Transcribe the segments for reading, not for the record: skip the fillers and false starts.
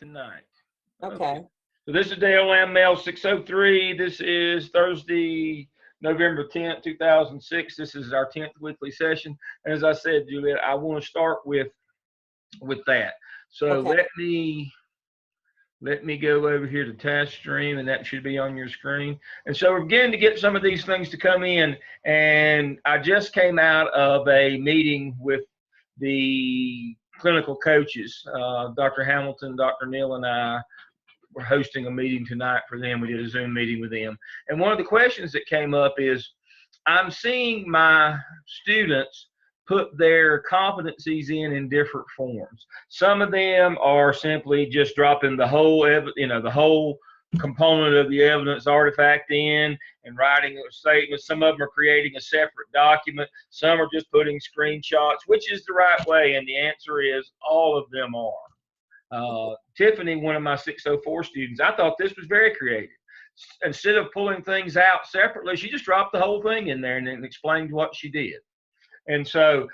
tonight. Okay. So this is Dale Mels 603. This is Thursday, November 10th, 2006. This is our 10th weekly session. And as I said, Juliet, I want to start with that. So Okay. let me go over here to task stream, and that should be on your screen. And so we're beginning to get some of these things to come in. And I just came out of a meeting with the clinical coaches. Dr. Hamilton, Dr. Neal, and I were hosting a meeting tonight for them. We did a Zoom meeting with them. And one of the questions that came up is, I'm seeing my students put their competencies in different forms. Some of them are simply just dropping the whole, the whole component of the evidence artifact in and writing a statement. Some of them are creating a separate document. Some are just putting screenshots, which is the right way. And the answer is all of them are. Tiffany, one of my 604 students, I thought this was very creative. Instead of pulling things out separately, she just dropped the whole thing in there and then explained what she did. And so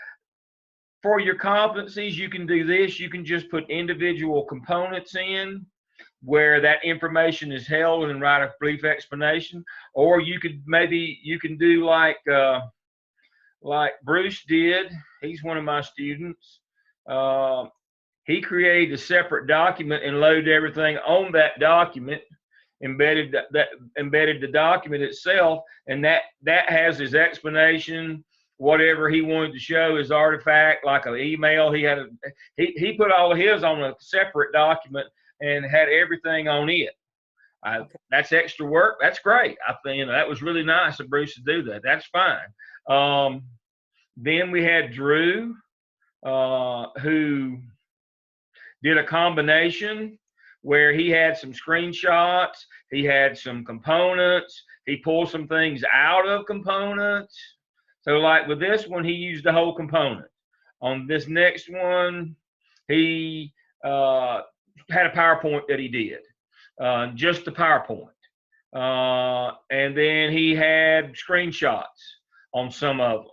for your competencies, you can do this. You can just put individual components in where that information is held and write a brief explanation. Or you could do like Bruce did. He's one of my students. He created a separate document and loaded everything on that document, embedded the document itself, and that has his explanation, whatever he wanted to show, his artifact, like an email. He put all of his on a separate document and had everything on it. That's extra work. That's great. I think that was really nice of Bruce to do that. That's fine. Then we had Drew, who did a combination where he had some screenshots, he had some components, he pulled some things out of components. So like with this one, he used the whole component. On this next one, he had a PowerPoint that he did, just the PowerPoint. And then he had screenshots on some of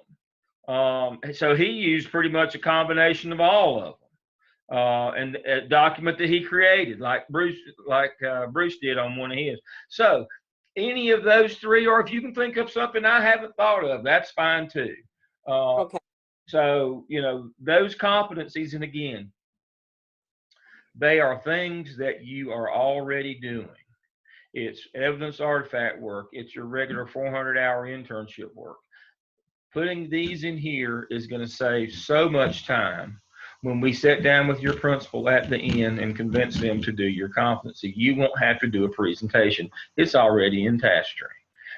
them. So he used pretty much a combination of all of them. And a document that he created, like Bruce did on one of his. So any of those three, or if you can think of something I haven't thought of, that's fine too. Okay. So, those competencies, and again, they are things that you are already doing. It's evidence artifact work. It's your regular 400-hour internship work. Putting these in here is going to save so much time when we sit down with your principal at the end and convince them to do your competency. You won't have to do a presentation. It's already in task stream.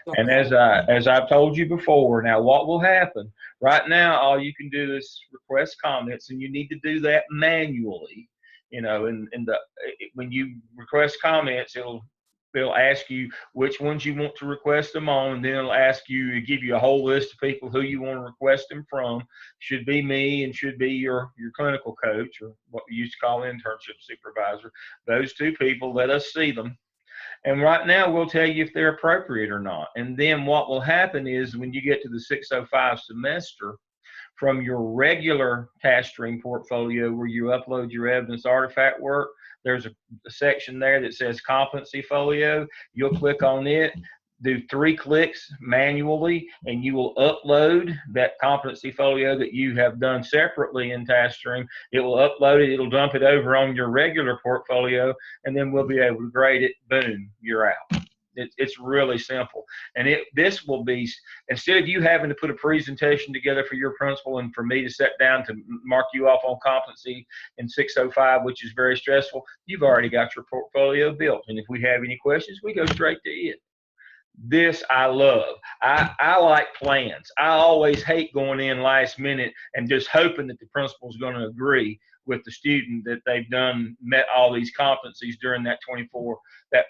Okay. And as I've told you before, now what will happen? Right now, all you can do is request comments, and you need to do that manually. When you request comments, they'll ask you which ones you want to request them on, and then it'll give you a whole list of people who you want to request them from. Should be me and should be your clinical coach, or what we used to call internship supervisor. Those two people, let us see them. And right now we'll tell you if they're appropriate or not. And then what will happen is when you get to the 605 semester, from your regular task stream portfolio where you upload your evidence artifact work, there's a section there that says competency folio. You'll click on it, do 3 clicks manually, and you will upload that competency folio that you have done separately in task stream. It will upload it, it'll dump it over on your regular portfolio, and then we'll be able to grade it. Boom, you're out. It's really simple. And this will be, instead of you having to put a presentation together for your principal and for me to sit down to mark you off on competency in 605, which is very stressful, you've already got your portfolio built. And if we have any questions, we go straight to it. This I love. I like plans. I always hate going in last minute and just hoping that the principal is going to agree with the student that they've met all these competencies during that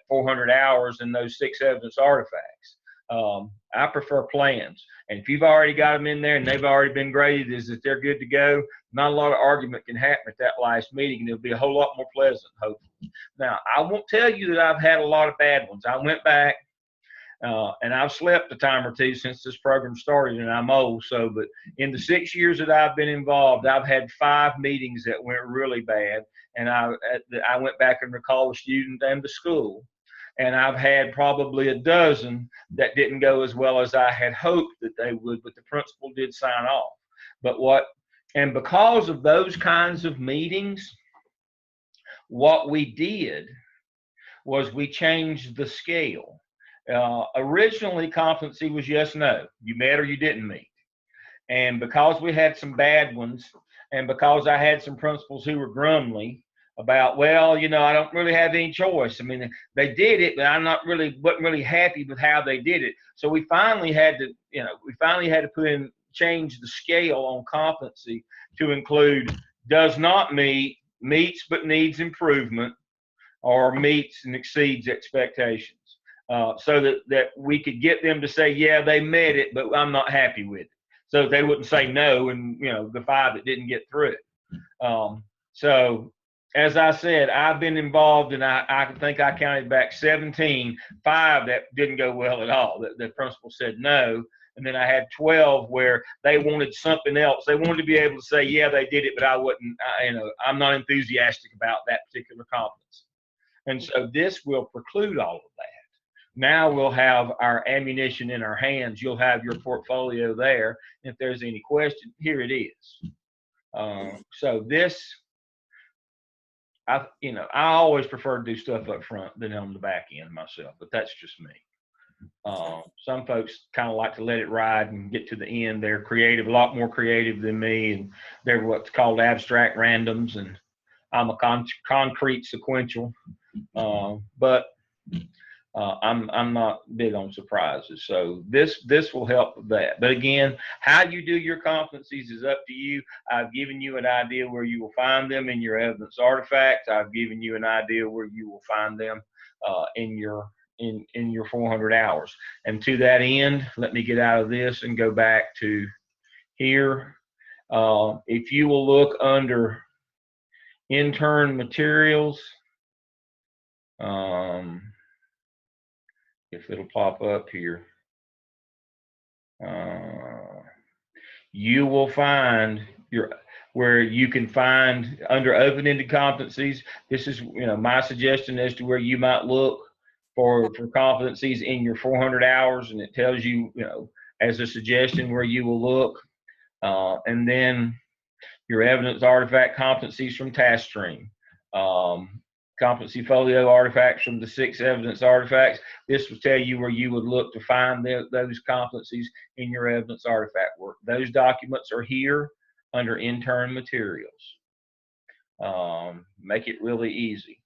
400 hours and those 6 evidence artifacts. I prefer plans. And if you've already got them in there and they've already been graded, is that they're good to go. Not a lot of argument can happen at that last meeting, and it'll be a whole lot more pleasant, hopefully. Now, I won't tell you that I've had a lot of bad ones. I went back, and I've slept a time or two since this program started, and I'm old. But in the 6 years that I've been involved, I've had 5 meetings that went really bad, and I went back and recalled the student and the school, and I've had probably a dozen that didn't go as well as I had hoped that they would, but the principal did sign off. And because of those kinds of meetings, what we did was we changed the scale. Originally, competency was yes, no. You met or you didn't meet. And because we had some bad ones, and because I had some principals who were grumbly about, well, you know, I don't really have any choice. I mean, they did it, but wasn't really happy with how they did it. So we finally had to change the scale on competency to include does not meet, meets but needs improvement, or meets and exceeds expectations, so that we could get them to say, yeah, they met it, but I'm not happy with it. So they wouldn't say no, and the 5 that didn't get through it. So as I said, I've been involved, and I think I counted back 17, 5 that didn't go well at all. The principal said no, and then I had 12 where they wanted something else. They wanted to be able to say, yeah, they did it, but I wouldn't. I'm not enthusiastic about that particular competence. And so this will preclude all of that. Now we'll have our ammunition in our hands. You'll have your portfolio there. If there's any question, here it is. So this, I always prefer to do stuff up front than on the back end myself, but that's just me. Some folks kind of like to let it ride and get to the end. They're creative, a lot more creative than me, and they're what's called abstract randoms, and I'm a concrete sequential. But I'm not big on surprises, so this will help with that. But again, how you do your competencies is up to you. I've given you an idea where you will find them in your evidence artifacts. I've given you an idea where you will find them in your 400 hours. And to that end, let me get out of this and go back to here. If you will look under intern materials, if it'll pop up here, you will find where you can find under open-ended competencies. This is my suggestion as to where you might look for competencies in your 400 hours, and it tells you as a suggestion where you will look, and then your evidence artifact competencies from task stream. Competency folio artifacts from the 6 evidence artifacts. This will tell you where you would look to find those competencies in your evidence artifact work. Those documents are here under intern materials. Make it really easy.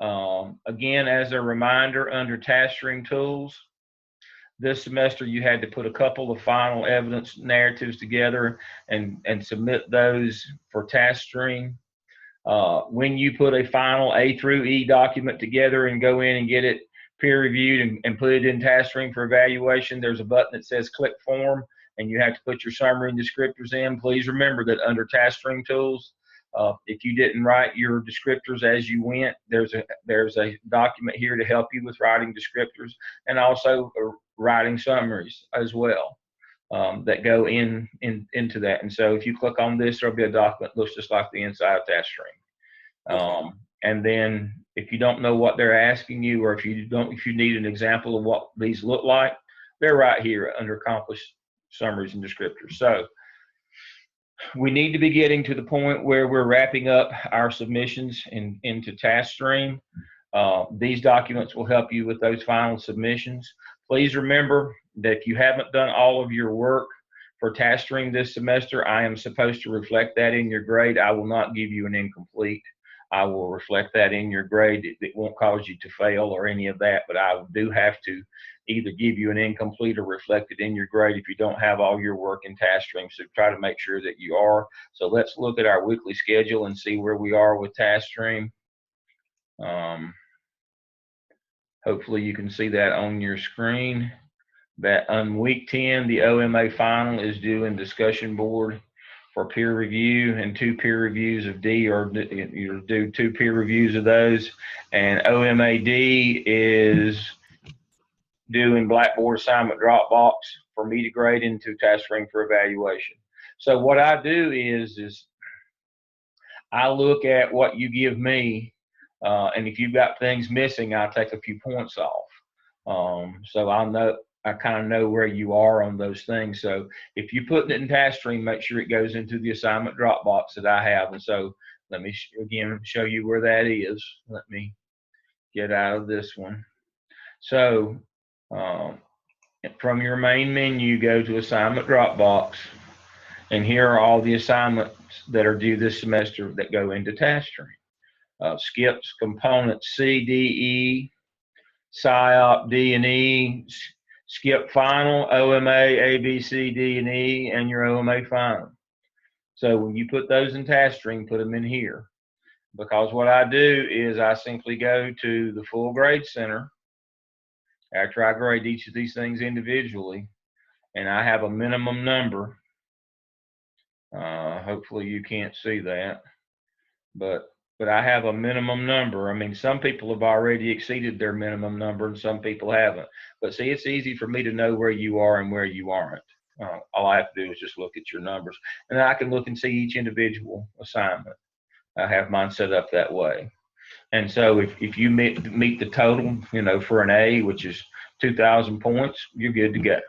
Again, as a reminder, under task stream tools, this semester you had to put a couple of final evidence narratives together and submit those for task stream. When you put a final A through E document together and go in and get it peer reviewed and put it in task stream for evaluation, there's a button that says click form, and you have to put your summary and descriptors in. Please remember that under task stream tools, if you didn't write your descriptors as you went, there's a document here to help you with writing descriptors, and also writing summaries as well. That go into that. And so if you click on this, there'll be a document that looks just like the inside of task stream. And then if you don't know what they're asking you, or if you need an example of what these look like, they're right here under accomplished summaries and descriptors. So we need to be getting to the point where we're wrapping up our submissions into task stream. These documents will help you with those final submissions. Please remember that if you haven't done all of your work for task stream this semester, I am supposed to reflect that in your grade. I will not give you an incomplete. I will reflect that in your grade. It won't cause you to fail or any of that, but I do have to either give you an incomplete or reflect it in your grade if you don't have all your work in task stream. So try to make sure that you are. So let's look at our weekly schedule and see where we are with task stream. Hopefully you can see that on your screen. That on week 10, the OMA final is due in discussion board for peer review, and 2 peer reviews of D, or you do 2 peer reviews of those. And OMAD is due in Blackboard assignment Dropbox for me to grade into task stream for evaluation. So what I do is I look at what you give me, and if you've got things missing, I'll take a few points off. So I kind of know where you are on those things. So if you put it in task stream, make sure it goes into the assignment Dropbox that I have. And so let me again show you where that is. Let me get out of this one. So from your main menu, go to assignment Dropbox, and here are all the assignments that are due this semester that go into task stream. Skips, components C, D, E, PSYOP, D and E, skip final, OMA, A, B, C, D, and E, and your OMA final. So when you put those in task stream, put them in here. Because what I do is I simply go to the full grade center after I grade each of these things individually, and I have a minimum number. Hopefully you can't see that, but I have a minimum number. I mean, some people have already exceeded their minimum number and some people haven't. But see, it's easy for me to know where you are and where you aren't. All I have to do is just look at your numbers, and I can look and see each individual assignment. I have mine set up that way. And so if you meet the total, for an A, which is 2,000 points, you're good to go.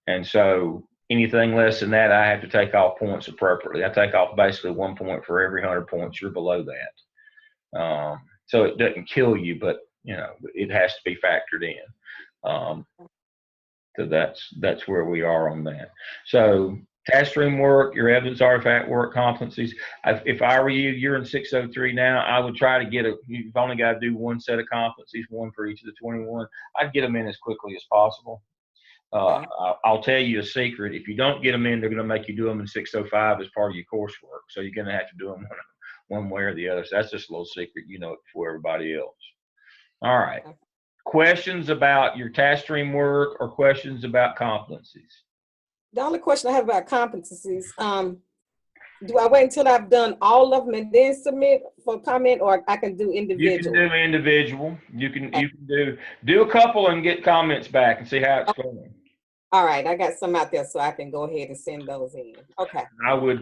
And so anything less than that, I have to take off points appropriately. I take off basically 1 point for every 100 points you're below that. So it doesn't kill you, but it has to be factored in. So that's where we are on that. So task stream work, your evidence artifact work, competencies. If I were you, you're in 603 now. I would try to you've only got to do one set of competencies, one for each of the 21. I'd get them in as quickly as possible. I'll tell you a secret. If you don't get them in, they're going to make you do them in 605 as part of your coursework. So you're going to have to do them one way or the other. So that's just a little secret, for everybody else. All right. Questions about your task stream work or questions about competencies? The only question I have about competencies, do I wait until I've done all of them and then submit for comment, or I can do individual? You can do individual. You can do a couple and get comments back and see how it's going. All right, I got some out there, so I can go ahead and send those in. Okay. I would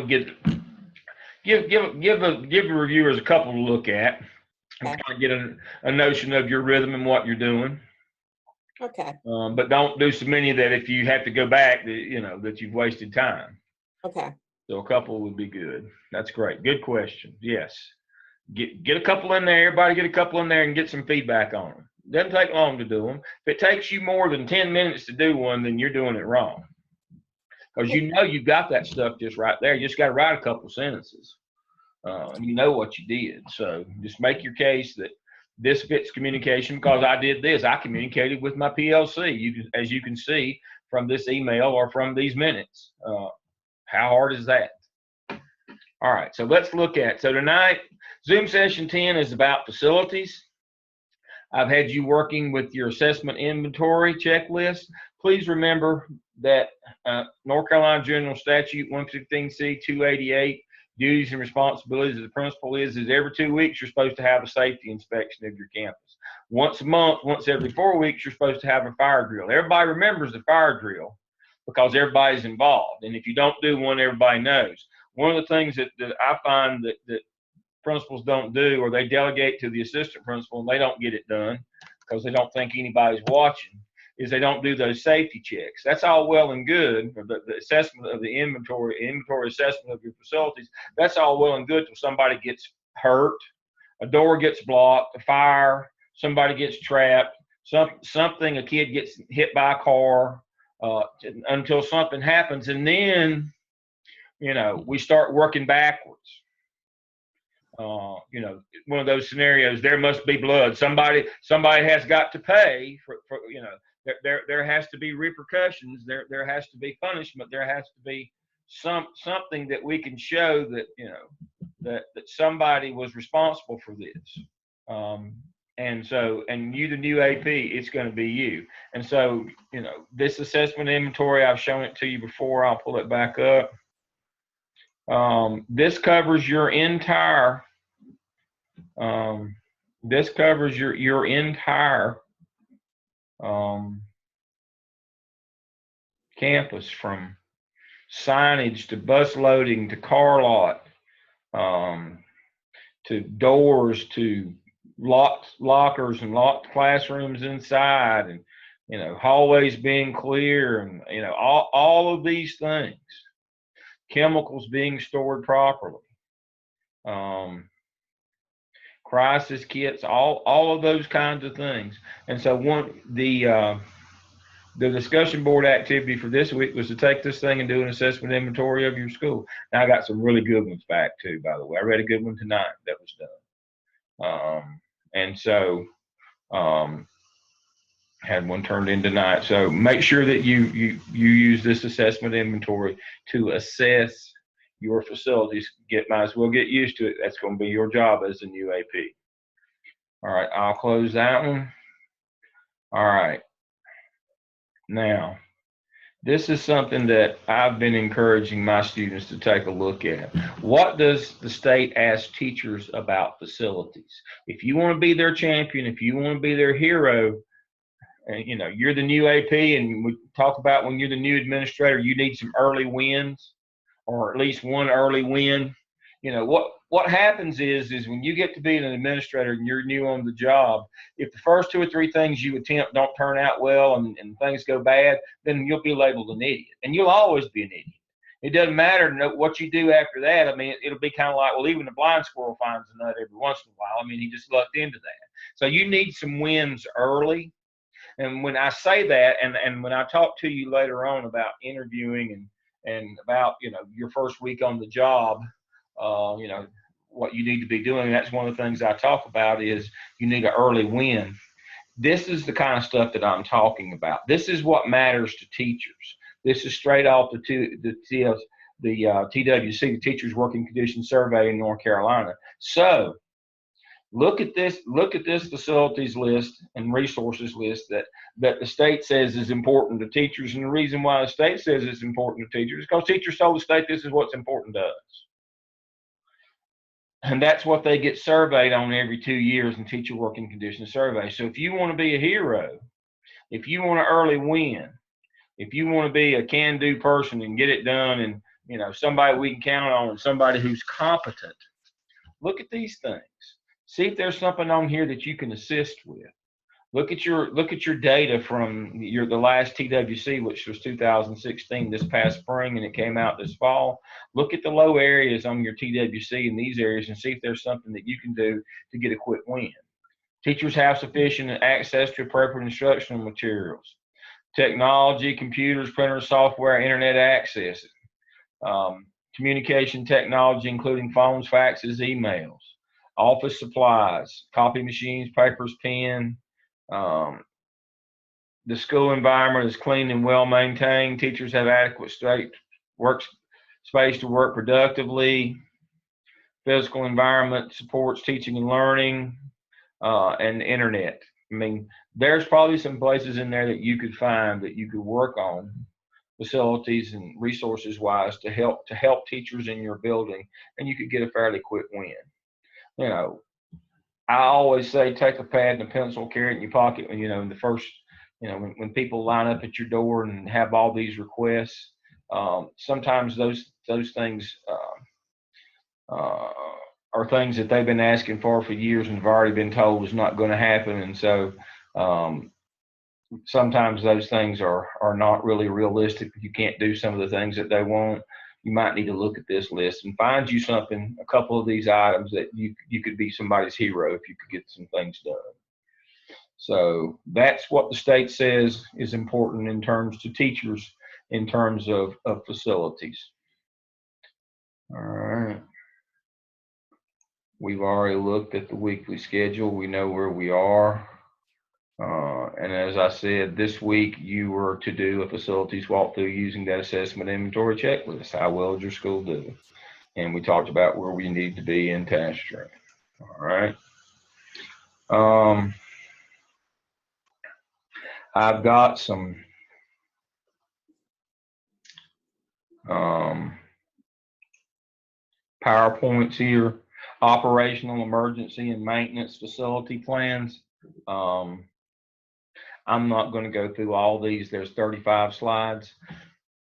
give the reviewers a couple to look at and kind of get a notion of your rhythm and what you're doing. Okay. But don't do so many that if you have to go back, that you've wasted time. Okay. So a couple would be good. That's great. Good question. Yes. Get a couple in there. Everybody get a couple in there and get some feedback on them. Doesn't take long to do them. If it takes you more than 10 minutes to do one, then you're doing it wrong. Because you've got that stuff just right there. You just got to write a couple sentences. And you know what you did. So just make your case that this fits communication, because I did this. I communicated with my PLC, as you can see from this email or from these minutes. How hard is that? All right, so let's look at, so tonight, Zoom session 10 is about facilities. I've had you working with your assessment inventory checklist. Please remember that North Carolina General Statute 115C 288, duties and responsibilities of the principal is every 2 weeks you're supposed to have a safety inspection of your campus. Once a month, once every 4 weeks, you're supposed to have a fire drill. Everybody remembers the fire drill because everybody's involved. And if you don't do one, everybody knows. One of the things that I find that principals don't do, or they delegate to the assistant principal and they don't get it done because they don't think anybody's watching, is they don't do those safety checks. That's all well and good, for the assessment of the inventory assessment of your facilities. That's all well and good till somebody gets hurt, a door gets blocked, a fire, somebody gets trapped, something, a kid gets hit by a car, until something happens. And then, we start working backwards. One of those scenarios, there must be blood. Somebody has got to pay for there has to be repercussions. There has to be punishment. There has to be something that we can show that, that somebody was responsible for this. And you, the new AP, it's going to be you. And so, this assessment inventory, I've shown it to you before. I'll pull it back up. This covers your entire campus from signage to bus loading to car lot, to doors to locked lockers and locked classrooms inside, and hallways being clear, and all of these things, chemicals being stored properly, um, crisis kits, all of those kinds of things. And so the discussion board activity for this week was to take this thing and do an assessment inventory of your school. Now I got some really good ones back too, by the way. I read a good one tonight that was done. And so had one turned in tonight. So make sure that you use this assessment inventory to assess your facilities. Might as well get used to it. That's going to be your job as a new AP. All right, I'll close that one. All right. Now, this is something that I've been encouraging my students to take a look at. What does the state ask teachers about facilities? If you want to be their champion, if you want to be their hero, and you're the new AP, and we talk about when you're the new administrator, you need some early wins, or at least one early win. What happens is when you get to be an administrator and you're new on the job, if the first 2 or 3 things you attempt don't turn out well, and things go bad, then you'll be labeled an idiot, and you'll always be an idiot. It doesn't matter what you do after that. I mean, it'll be kind of like, well, even the blind squirrel finds a nut every once in a while. I mean, he just lucked into that. So you need some wins early. And when I say that, and when I talk to you later on about interviewing and about your first week on the job, what you need to be doing, that's one of the things I talk about is you need an early win. This is the kind of stuff that I'm talking about. This is what matters to teachers. This is straight off the TWC, the Teachers Working Conditions Survey in North Carolina. So look at this facilities list and resources list that the state says is important to teachers. And the reason why the state says it's important to teachers is because teachers told the state this is what's important to us. And that's what they get surveyed on every 2 years in Teacher Working Conditions Survey. So if you want to be a hero, if you want to early win, if you want to be a can-do person and get it done, and somebody we can count on, and somebody who's competent, look at these things. See if there's something on here that you can assist with. Look at your data from the last TWC, which was 2016, this past spring, and it came out this fall. Look at the low areas on your TWC in these areas and see if there's something that you can do to get a quick win. Teachers have sufficient access to appropriate instructional materials, technology, computers, printers, software, internet access, communication technology, including phones, faxes, emails, office supplies, copy machines, papers, pen. The school environment is clean and well maintained. Teachers have adequate work space to work productively. Physical environment supports teaching and learning, and the internet. I mean, there's probably some places in there that you could find that you could work on, facilities and resources wise, to help teachers in your building, and you could get a fairly quick win. I always say take a pad and a pencil, carry it in your pocket. In the first, when people line up at your door and have all these requests, sometimes those things are things that they've been asking for years and have already been told is not going to happen. And so sometimes those things are not really realistic. You can't do some of the things that they want. You might need to look at this list and find you something, a couple of these items that you could be somebody's hero if you could get some things done. So that's what the state says is important in terms to teachers, in terms of facilities. All right. We've already looked at the weekly schedule. We know where we are. And as I said, this week you were to do a facilities walkthrough using that assessment inventory checklist. How well did your school do? And we talked about where we need to be in task stream. All right. I've got some PowerPoints here. Operational, emergency, and maintenance facility plans. I'm not going to go through all these. There's 35 slides.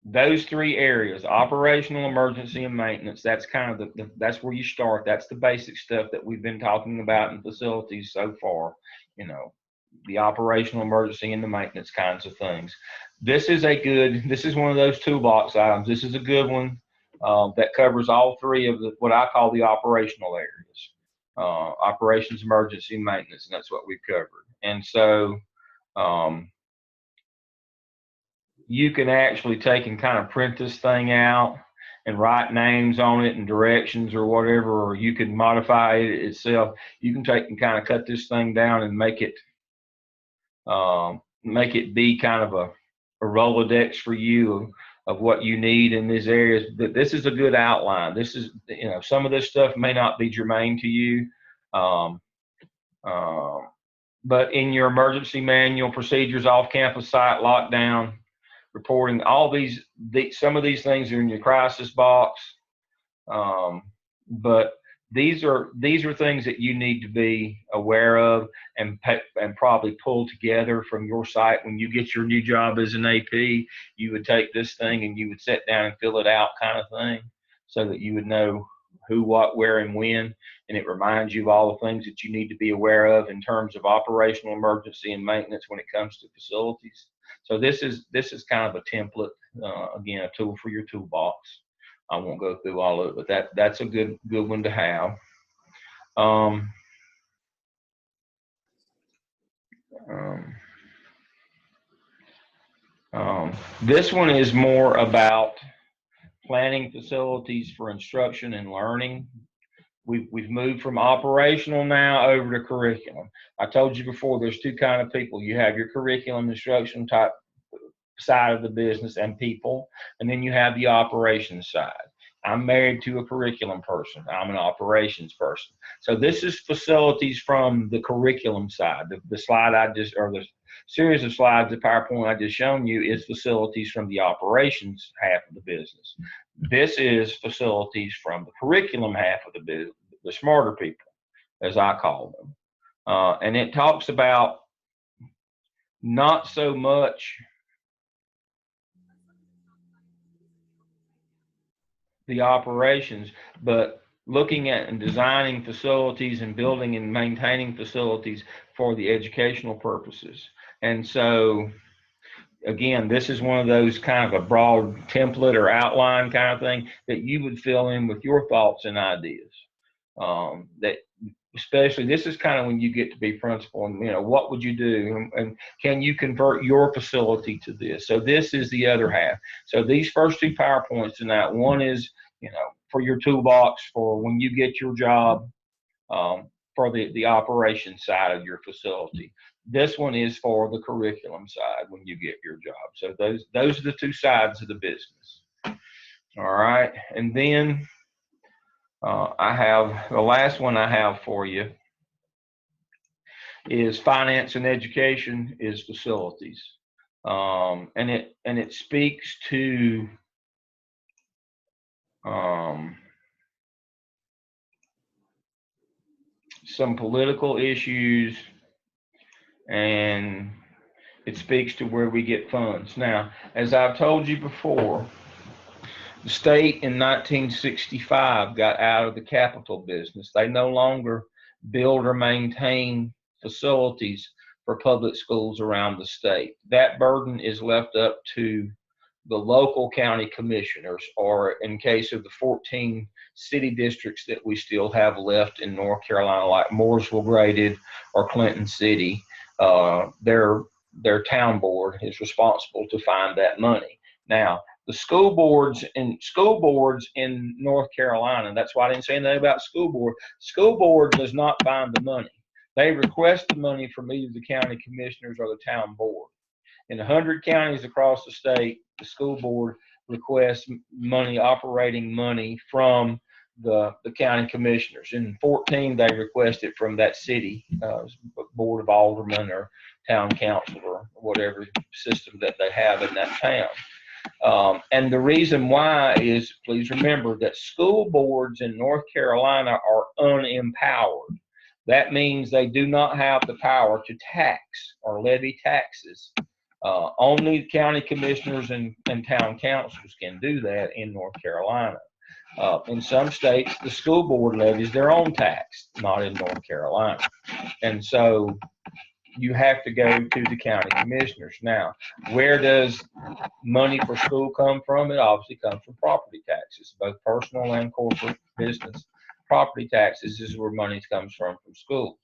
those three areas, operational, emergency, and maintenance, that's kind of that's where you start. That's the basic stuff that we've been talking about in facilities so far, you know, the operational, emergency, and the maintenance kinds of things. This is one of those toolbox items. This is a good one that covers all three of what I call the operational areas, operations, emergency, and maintenance, and that's what we've covered. And so, um, you can actually take and kind of print this thing out and write names on it and directions or whatever, or you can modify it itself. You can take and kind of cut this thing down and make it be kind of a Rolodex for you of what you need in these areas. But this is a good outline. This is, you know, some of this stuff may not be germane to you. Um, um, but in your emergency manual, procedures, off-campus site, lockdown, reporting, all some of these things are in your crisis box. Um, but these are things that you need to be aware of and probably pull together from your site when you get your new job as an AP. You would take this thing and you would sit down and fill it out, kind of thing, so that you would know who, what, where, and when, and it reminds you of all the things that you need to be aware of in terms of operational, emergency, and maintenance when it comes to facilities. So this is kind of a template, again, a tool for your toolbox. I won't go through all of it, but that's a good one to have. Um, um, this one is more about planning facilities for instruction and learning. We've moved from operational now over to curriculum. I told you before, there's two kind of people. You have your curriculum instruction type side of the business and people, and then you have the operations side. I'm married to a curriculum person. I'm an operations person. So this is facilities from the curriculum side. The slide or the series of slides, the PowerPoint I just shown you, is facilities from the operations half of the business. This is facilities from the curriculum half of the business, the smarter people, as I call them. And it talks about not so much the operations, but looking at and designing facilities and building and maintaining facilities for the educational purposes. And so, again, this is one of those kind of a broad template or outline kind of thing that you would fill in with your thoughts and ideas. That especially, this is kind of when you get to be principal, and, you know, what would you do, and can you convert your facility to this? So this is the other half. So these first two PowerPoints tonight, one is, you know, for your toolbox for when you get your job, for the operations side of your facility. This one is for the curriculum side when you get your job. So those are the two sides of the business. All right, and then I have the last one I have for you is finance and education is facilities, and it speaks to some political issues, and it speaks to where we get funds. Now, as I've told you before, the state in 1965 got out of the capital business. They no longer build or maintain facilities for public schools around the state. That burden is left up to the local county commissioners, or in case of the 14 city districts that we still have left in North Carolina, like Mooresville graded or Clinton City, their town board is responsible to find that money. Now, the school boards in North Carolina, that's why I didn't say anything about school board. School board does not find the money. They request the money from either the county commissioners or the town board. In 100 counties across the state, the school board requests money, operating money, from the county commissioners. In 14, they request it from that city board of aldermen or town council or whatever system that they have in that town. And the reason why is, please remember that school boards in North Carolina are unempowered. That means they do not have the power to tax or levy taxes Only county commissioners and town councils can do that in North Carolina. In some states, the school board levies their own tax, not in North Carolina. And so you have to go to the county commissioners. Now, where does money for school come from? It obviously comes from property taxes, both personal and corporate business. Property taxes is where money comes from schools.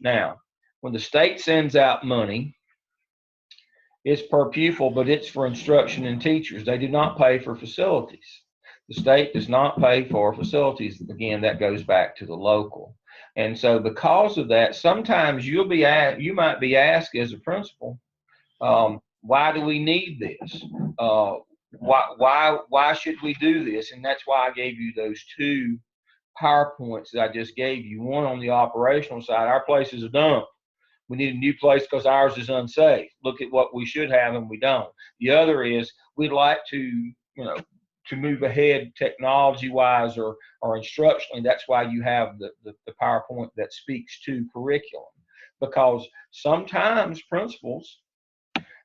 Now, when the state sends out money, it's per pupil, but it's for instruction and teachers. They do not pay for facilities. The state does not pay for facilities. Again, that goes back to the local. And so because of that, sometimes you might be asked as a principal, why do we need this? Why should we do this? And that's why I gave you those two PowerPoints that I just gave you. One on the operational side, our place is a dump. We need a new place because ours is unsafe. Look at what we should have and we don't. The other is we'd like to, to move ahead technology-wise or instructionally. That's why you have the PowerPoint that speaks to curriculum, because sometimes principals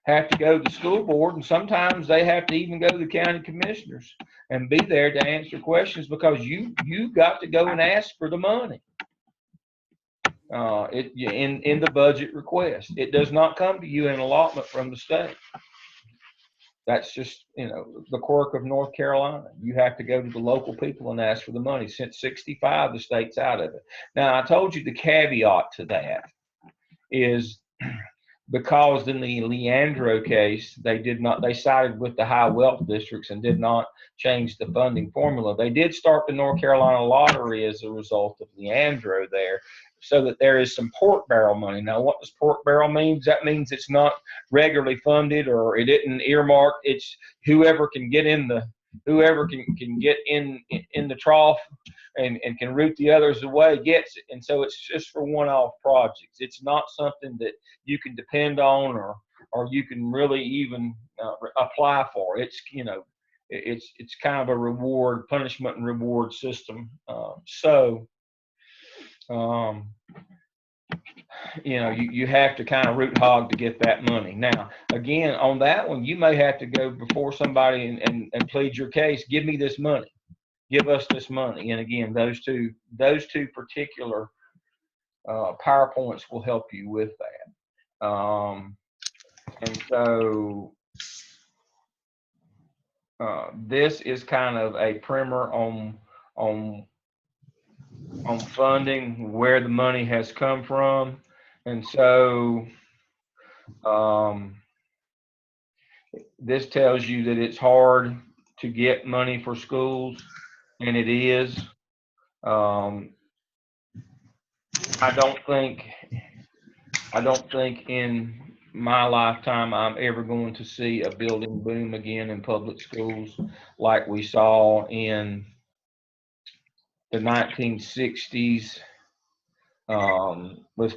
have to go to the school board, and sometimes they have to even go to the county commissioners and be there to answer questions, because you got to go and ask for the money. In the budget request, it does not come to you in allotment from the state. That's just, the quirk of North Carolina. You have to go to the local people and ask for the money. Since 65, the state's out of it. Now, I told you the caveat to that is because in the Leandro case, they sided with the high wealth districts and did not change the funding formula. They did start the North Carolina lottery as a result of Leandro there, so that there is some pork barrel money. Now, what does pork barrel mean? That means it's not regularly funded or it isn't earmarked. It's whoever can get in the trough and can root the others away gets it. And so it's just for one-off projects. It's not something that you can depend on or you can really even apply for. It's it's kind of a punishment and reward system. You have to kind of root hog to get that money. Now, again, on that one, you may have to go before somebody and plead your case. Give me this money. Give us this money. And again, those two particular PowerPoints will help you with that. And so this is kind of a primer on funding, where the money has come from. And so this tells you that it's hard to get money for schools, and it is. I don't think in my lifetime I'm ever going to see a building boom again in public schools like we saw in the 1960s. With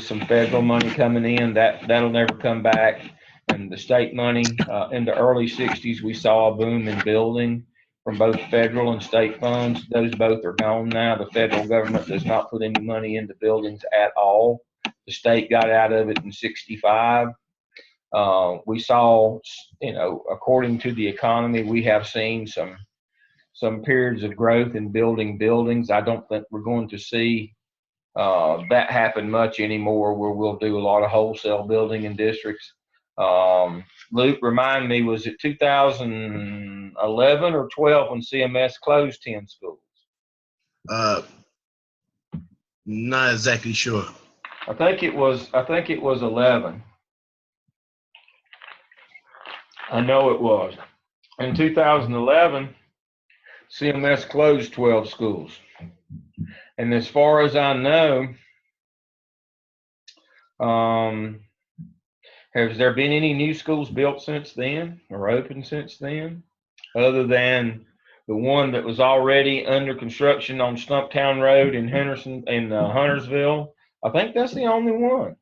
some federal money coming in, that'll never come back. And the state money in the early 60s, we saw a boom in building from both federal and state funds. Those both are gone now. The federal government does not put any money into buildings at all. The state got out of it in 65. We saw, according to the economy, we have seen some periods of growth in building buildings. I don't think we're going to see that happen much anymore, where we'll do a lot of wholesale building in districts. Luke, remind me, was it 2011 or 12 when CMS closed 10 schools? Not exactly sure. I think it was 11. I know it was. In 2011, CMS closed 12 schools. And as far as I know, has there been any new schools built since then or opened since then, other than the one that was already under construction on Stumptown Road in Huntersville? I think that's the only one.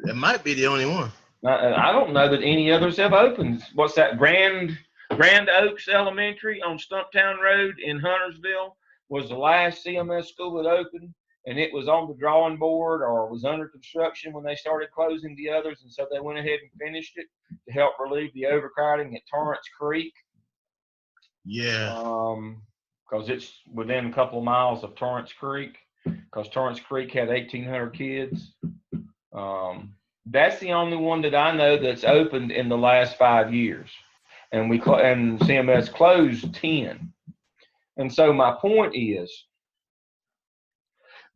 It might be the only one. I don't know that any others have opened. What's that? Grand Oaks Elementary on Stumptown Road in Huntersville was the last CMS school that opened, and it was on the drawing board or was under construction when they started closing the others, and so they went ahead and finished it to help relieve the overcrowding at Torrance Creek. Yeah. Because it's within a couple of miles of Torrance Creek, because Torrance Creek had 1,800 kids. That's the only one that I know that's opened in the last 5 years, and and CMS closed 10. And so my point is,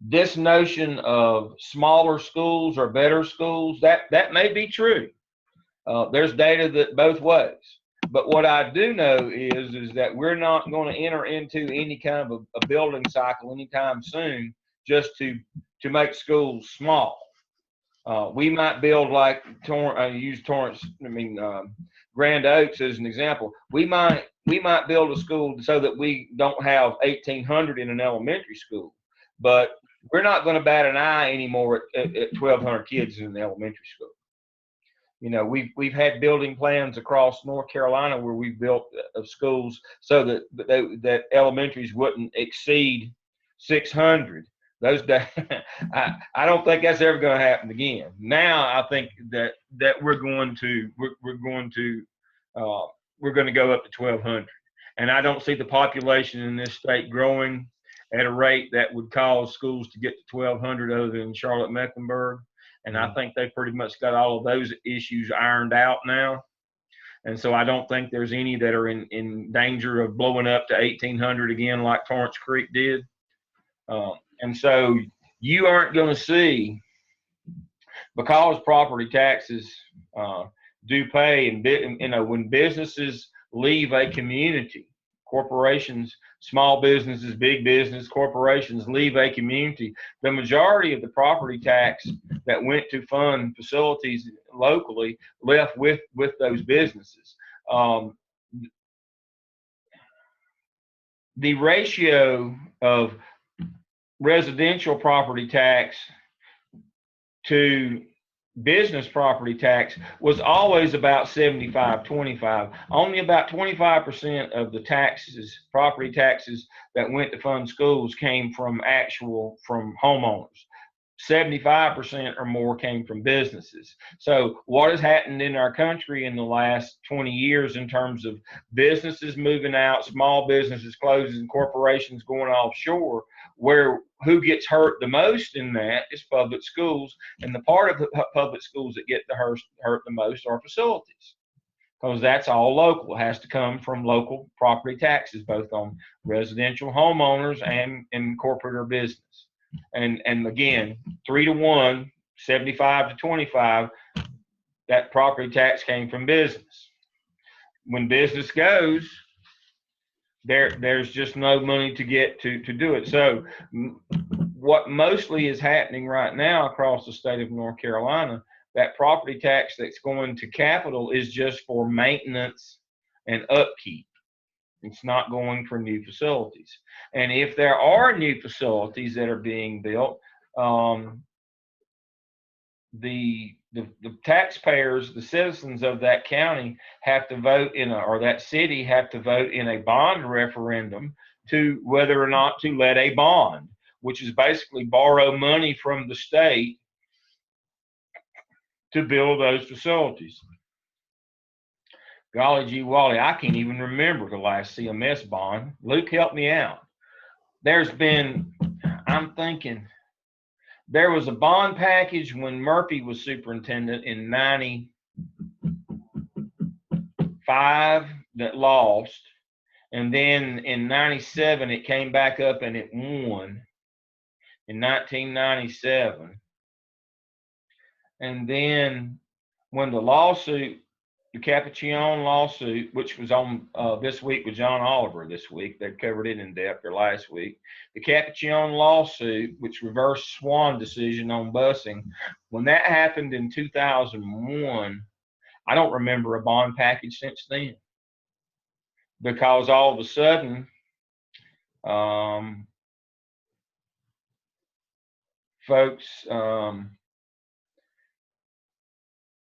this notion of smaller schools or better schools, that may be true. There's data that both ways. But what I do know is that we're not going to enter into any kind of a building cycle anytime soon just to make schools small. We might build like use Torrance, Grand Oaks as an example. We might build a school so that we don't have 1,800 in an elementary school, but we're not going to bat an eye anymore at 1,200 kids in an elementary school. You know, we've had building plans across North Carolina where we've built schools so that elementaries wouldn't exceed 600. Those days, I don't think that's ever going to happen again. Now I think that we're going to go up to 1,200, and I don't see the population in this state growing at a rate that would cause schools to get to 1,200 other than Charlotte-Mecklenburg. And I think they pretty much got all of those issues ironed out now. And so I don't think there's any that are in danger of blowing up to 1,800 again like Torrance Creek did. And so you aren't going to see, because property taxes do pay, and when businesses leave a community, corporations, small businesses, big business, corporations leave a community, the majority of the property tax that went to fund facilities locally left with those businesses. The ratio of residential property tax to business property tax was always about 75-25. Only about 25% of the taxes, property taxes that went to fund schools came from homeowners. 75% or more came from businesses. So what has happened in our country in the last 20 years in terms of businesses moving out, small businesses closing, corporations going offshore, who gets hurt the most in that is public schools, and the part of the public schools that get hurt the most are facilities, because that's all local. It has to come from local property taxes, both on residential homeowners and corporate or business. And again, 3-to-1, 75-25, that property tax came from business. When business goes, there's just no money to get to do it. So what mostly is happening right now across the state of North Carolina, that property tax that's going to capital is just for maintenance and upkeep. It's not going for new facilities. And if there are new facilities that are being built, the taxpayers, the citizens of that county have to vote or that city have to vote in a bond referendum to whether or not to let a bond, which is basically borrow money from the state to build those facilities. Golly gee Wally, I can't even remember the last CMS bond. Luke, help me out. I'm thinking, there was a bond package when Murphy was superintendent in 95 that lost. And then in 97, it came back up and it won in 1997. And then when the Capuchon lawsuit, which was on this week with John Oliver this week, they covered it in depth or last week. The Capuchon lawsuit, which reversed Swan decision on busing, when that happened in 2001, I don't remember a bond package since then, because all of a sudden, folks,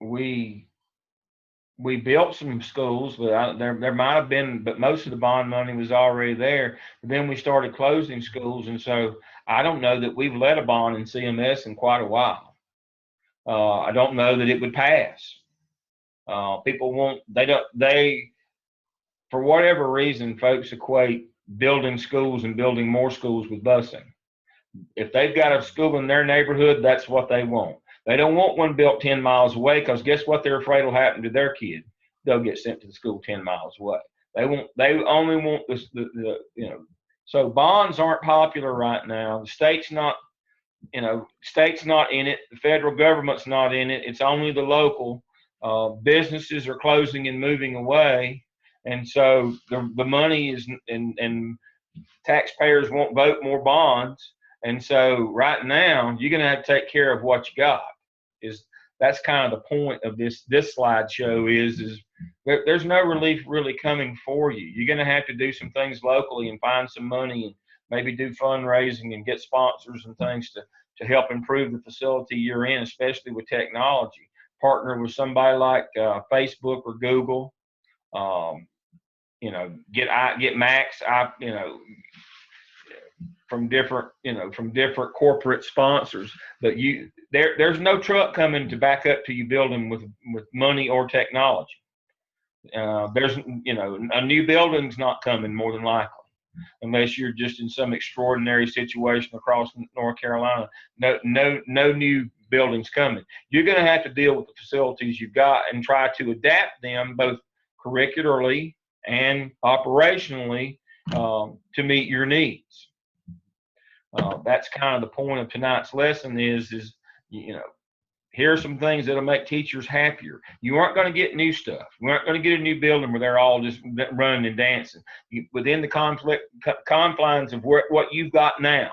we we built some schools, but there might have been, but most of the bond money was already there. But then we started closing schools, and so I don't know that we've let a bond in CMS in quite a while. I don't know that it would pass. People won't. They don't. They, for whatever reason, folks equate building schools and building more schools with busing. If they've got a school in their neighborhood, that's what they want. They don't want one built 10 miles away, because guess what they're afraid will happen to their kid? They'll get sent to the school 10 miles away. They only want so bonds aren't popular right now. The state's not in it. The federal government's not in it. It's only the local. Businesses are closing and moving away. And so the money is, and taxpayers won't vote more bonds. And so right now, you're going to have to take care of what you got. That's kind of the point of this slideshow is there's no relief really coming for you. You're going to have to do some things locally and find some money and maybe do fundraising and get sponsors and things to help improve the facility you're in, especially with technology. Partner with somebody like Facebook or Google. Get Max. From different corporate sponsors, but there's no truck coming to back up to you building with money or technology. There's a new building's not coming more than likely, unless you're just in some extraordinary situation across North Carolina. No new buildings coming. You're going to have to deal with the facilities you've got and try to adapt them both curricularly and operationally to meet your needs. That's kind of the point of tonight's lesson is here are some things that'll make teachers happier. You aren't going to get new stuff. We aren't going to get a new building where they're all just running and dancing. Within the confines of what you've got now,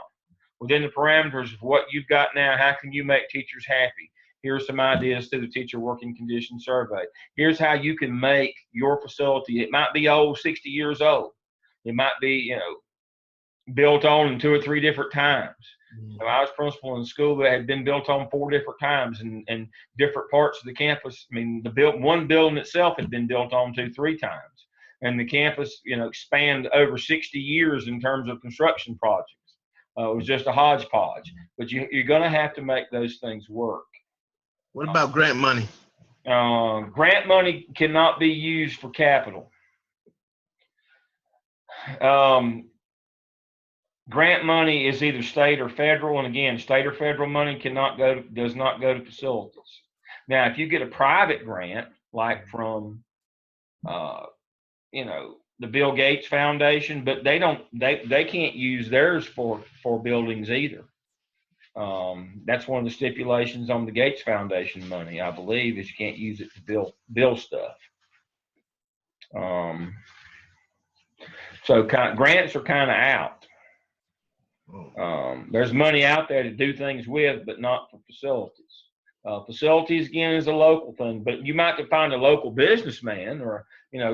within the parameters of what you've got now, how can you make teachers happy? Here are some ideas to the teacher working condition survey. Here's how you can make your facility. It might be old, 60 years old. It might be, built on in 2 or 3 different times. I was principal in a school that had been built on 4 different times and different parts of the campus. I mean, one building itself had been built on 2-3 times, and the campus, spanned over 60 years in terms of construction projects. It was just a hodgepodge, but you're going to have to make those things work. What about grant money? Grant money cannot be used for capital. Grant money is either state or federal, and again, state or federal money does not go to facilities. Now, if you get a private grant, like from, the Bill Gates Foundation, but they can't use theirs for buildings either. That's one of the stipulations on the Gates Foundation money, I believe, is you can't use it to build stuff. So grants are kind of out. There's money out there to do things with, but not for facilities. Facilities, again, is a local thing, but you might find a local businessman or,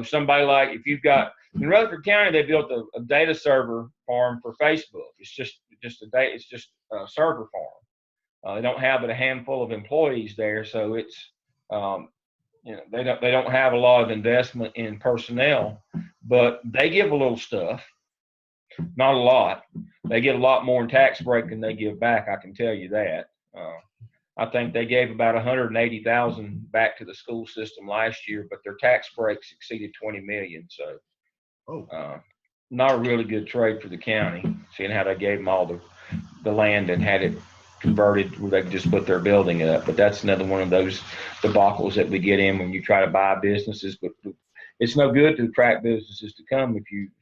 somebody like, if you've got, in Rutherford County, they built a data server farm for Facebook. It's just a server farm. They don't have but a handful of employees there, so it's, they don't have a lot of investment in personnel, but they give a little stuff. Not a lot. They get a lot more in tax break than they give back. I can tell you that. I think they gave about $180,000 back to the school system last year, but their tax breaks exceeded $20 million. So, not a really good trade for the county, seeing how they gave them all the land and had it converted where they could just put their building up. But that's another one of those debacles that we get in when you try to buy businesses. But it's no good to attract businesses to come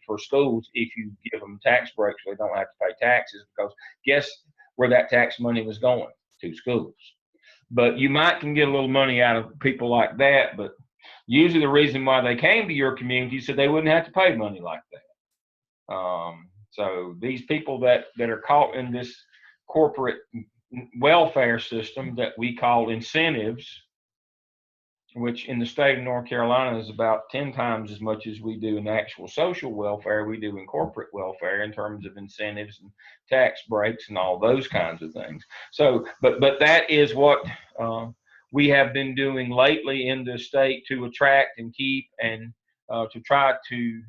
for schools if you give them tax breaks so they don't have to pay taxes, because guess where that tax money was going? To schools. But you can get a little money out of people like that, but usually the reason why they came to your community is so they wouldn't have to pay money like that. So these people that are caught in this corporate welfare system that we call incentives, which in the state of North Carolina is about 10 times as much as we do in actual social welfare, we do in corporate welfare in terms of incentives and tax breaks and all those kinds of things. So, but that is what we have been doing lately in the state to attract and keep and to try to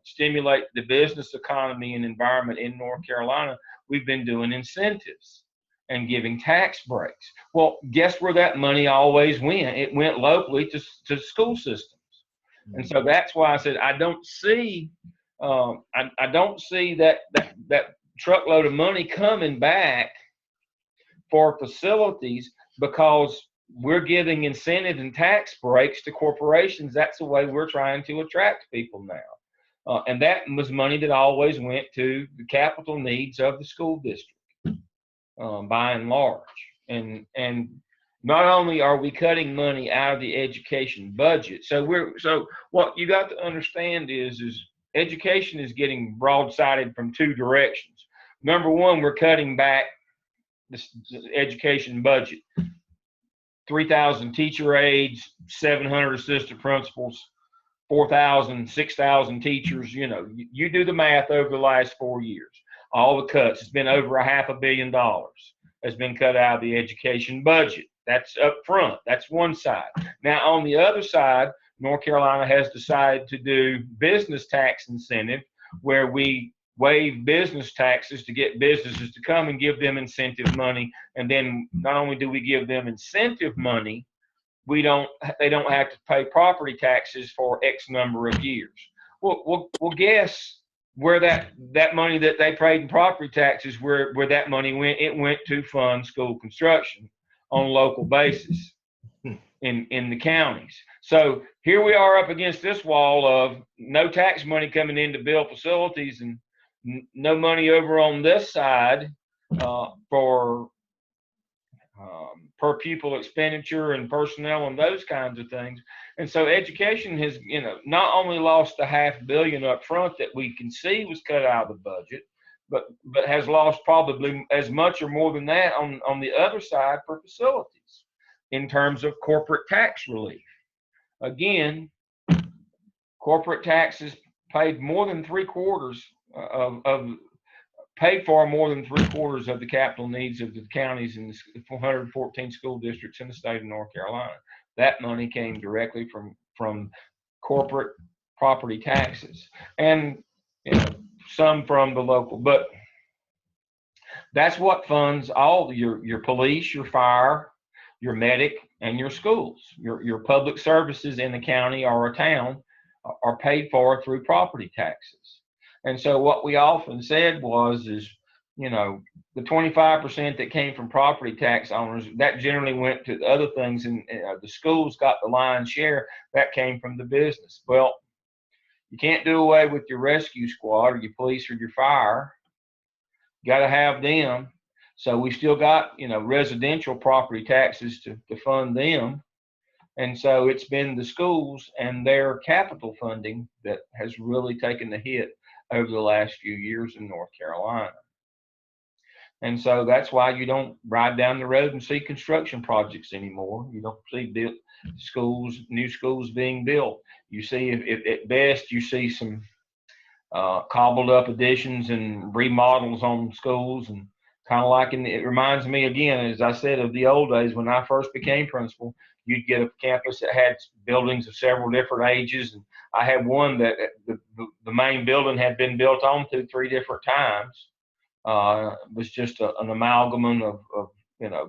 stimulate the business economy and environment in North Carolina, we've been doing incentives and giving tax breaks. Well, guess where that money always went? It went locally to school systems. And so that's why I said I don't see I don't see that truckload of money coming back for facilities because we're giving incentive and tax breaks to corporations. That's the way we're trying to attract people now. And that was money that always went to the capital needs of the school district, by and large. And not only are we cutting money out of the education budget, so what you got to understand is education is getting broadsided from two directions. Number one, we're cutting back the education budget. 3,000 teacher aides, 700 assistant principals, 4,000, 6,000 teachers. You know, you do the math over the last 4 years. All the cuts, it's been over $500 million has been cut out of the education budget. That's up front. That's one side. Now, on the other side, North Carolina has decided to do business tax incentive, where we waive business taxes to get businesses to come and give them incentive money. And then not only do we give them incentive money, they don't have to pay property taxes for X number of years. Well, guess where that money that they paid in property taxes, where that money went? It went to fund school construction on a local basis in the counties. So here we are up against this wall of no tax money coming in to build facilities and no money over on this side for per pupil expenditure and personnel and those kinds of things. And so education has, not only lost the $500 million up front that we can see was cut out of the budget, but has lost probably as much or more than that on the other side for facilities in terms of corporate tax relief. Again, corporate taxes paid more than three-quarters paid for more than three-quarters of the capital needs of the counties and the 414 school districts in the state of North Carolina. That money came directly from corporate property taxes, and some from the local. But that's what funds all your police, your fire, your medic, and your schools. Your public services in the county or a town are paid for through property taxes. And so what we often said is, the 25% that came from property tax owners, that generally went to other things, and the schools got the lion's share. That came from the business. Well, you can't do away with your rescue squad or your police or your fire. You got to have them. So we still got, residential property taxes to fund them. And so it's been the schools and their capital funding that has really taken the hit over the last few years in North Carolina. And so that's why you don't ride down the road and see construction projects anymore. You don't see new schools being built. You see, if at best, you see some cobbled up additions and remodels on schools, and kind of like it reminds me again, as I said, of the old days when I first became principal. You'd get a campus that had buildings of several different ages, and I had one that the main building had been built onto 3 different times. It was just an amalgam of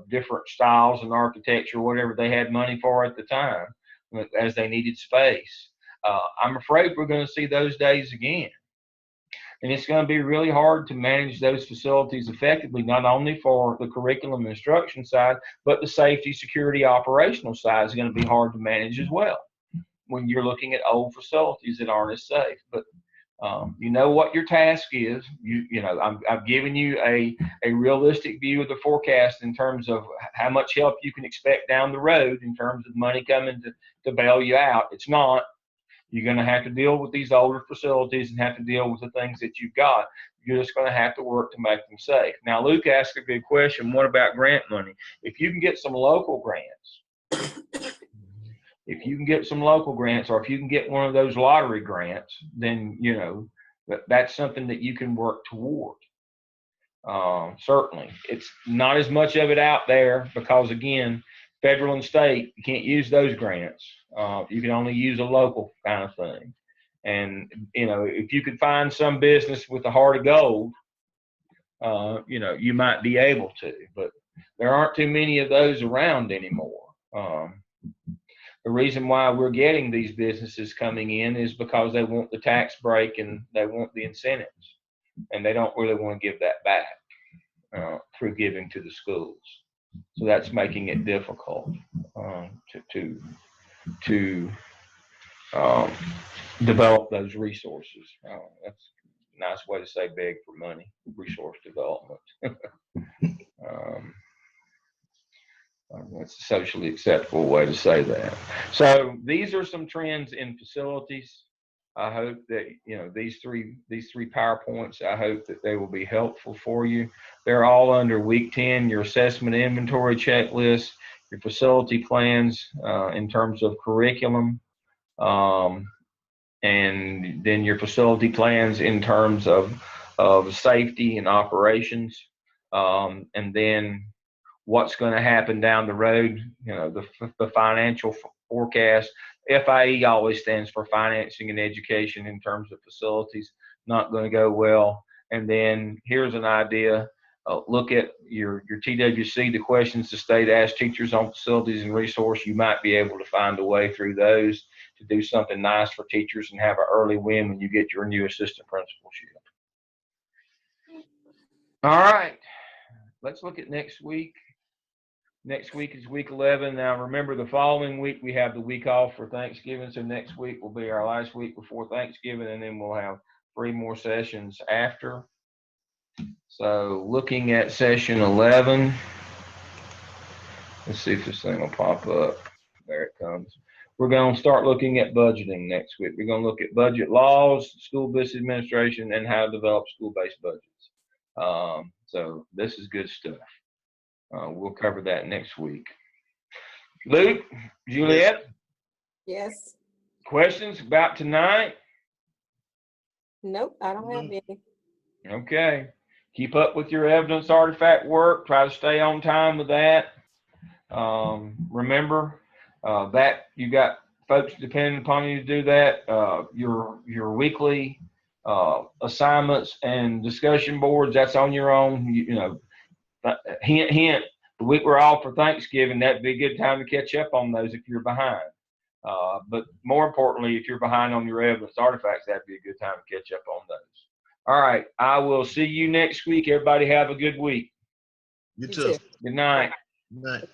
different styles and architecture, whatever they had money for at the time, as they needed space. I'm afraid we're going to see those days again. And it's going to be really hard to manage those facilities effectively, not only for the curriculum and instruction side, but the safety, security, operational side is going to be hard to manage as well when you're looking at old facilities that aren't as safe. But you know what your task is. I've given you a realistic view of the forecast in terms of how much help you can expect down the road in terms of money coming to bail you out. It's not. You're going to have to deal with these older facilities and have to deal with the things that you've got. You're just going to have to work to make them safe. Now, Luke asked a good question. What about grant money? If you can get some local grants, or if you can get one of those lottery grants, then, that's something that you can work toward. Certainly. It's not as much of it out there because, again, federal and state, you can't use those grants. You can only use a local kind of thing. And, if you could find some business with a heart of gold, you might be able to, but there aren't too many of those around anymore. The reason why we're getting these businesses coming in is because they want the tax break and they want the incentives, and they don't really want to give that back through giving to the schools. So that's making it difficult to develop those resources. That's a nice way to say beg for money, resource development. That's a socially acceptable way to say that. So these are some trends in facilities. I hope that these three PowerPoints, I hope that they will be helpful for you. They're all under week 10, your assessment inventory checklist, your facility plans in terms of curriculum, and then your facility plans in terms of safety and operations, and then what's going to happen down the road, the financial forecast. FIE always stands for financing and education in terms of facilities, not going to go well. And then here's an idea. Look at your TWC, the questions the state asks teachers on facilities and resource. You might be able to find a way through those to do something nice for teachers and have an early win when you get your new assistant principalship. All right, let's look at next week. Next week is week 11. Now, remember, the following week we have the week off for Thanksgiving. So next week will be our last week before Thanksgiving, and then we'll have 3 more sessions after. So looking at session 11, let's see if this thing will pop up. There it comes. We're going to start looking at budgeting next week. We're going to look at budget laws, school business administration, and how to develop school-based budgets. So this is good stuff. We'll cover that next week. Luke, Juliet? Yes. Questions about tonight? Nope, I don't have any. Okay. Keep up with your evidence artifact work. Try to stay on time with that. Remember that you got folks depending upon you to do that. Your weekly assignments and discussion boards, that's on your own. Hint, hint, the week we're off for Thanksgiving, that'd be a good time to catch up on those if you're behind. But more importantly, if you're behind on your evidence artifacts, that'd be a good time to catch up on those. All right, I will see you next week. Everybody have a good week. You too. Good night. Good night.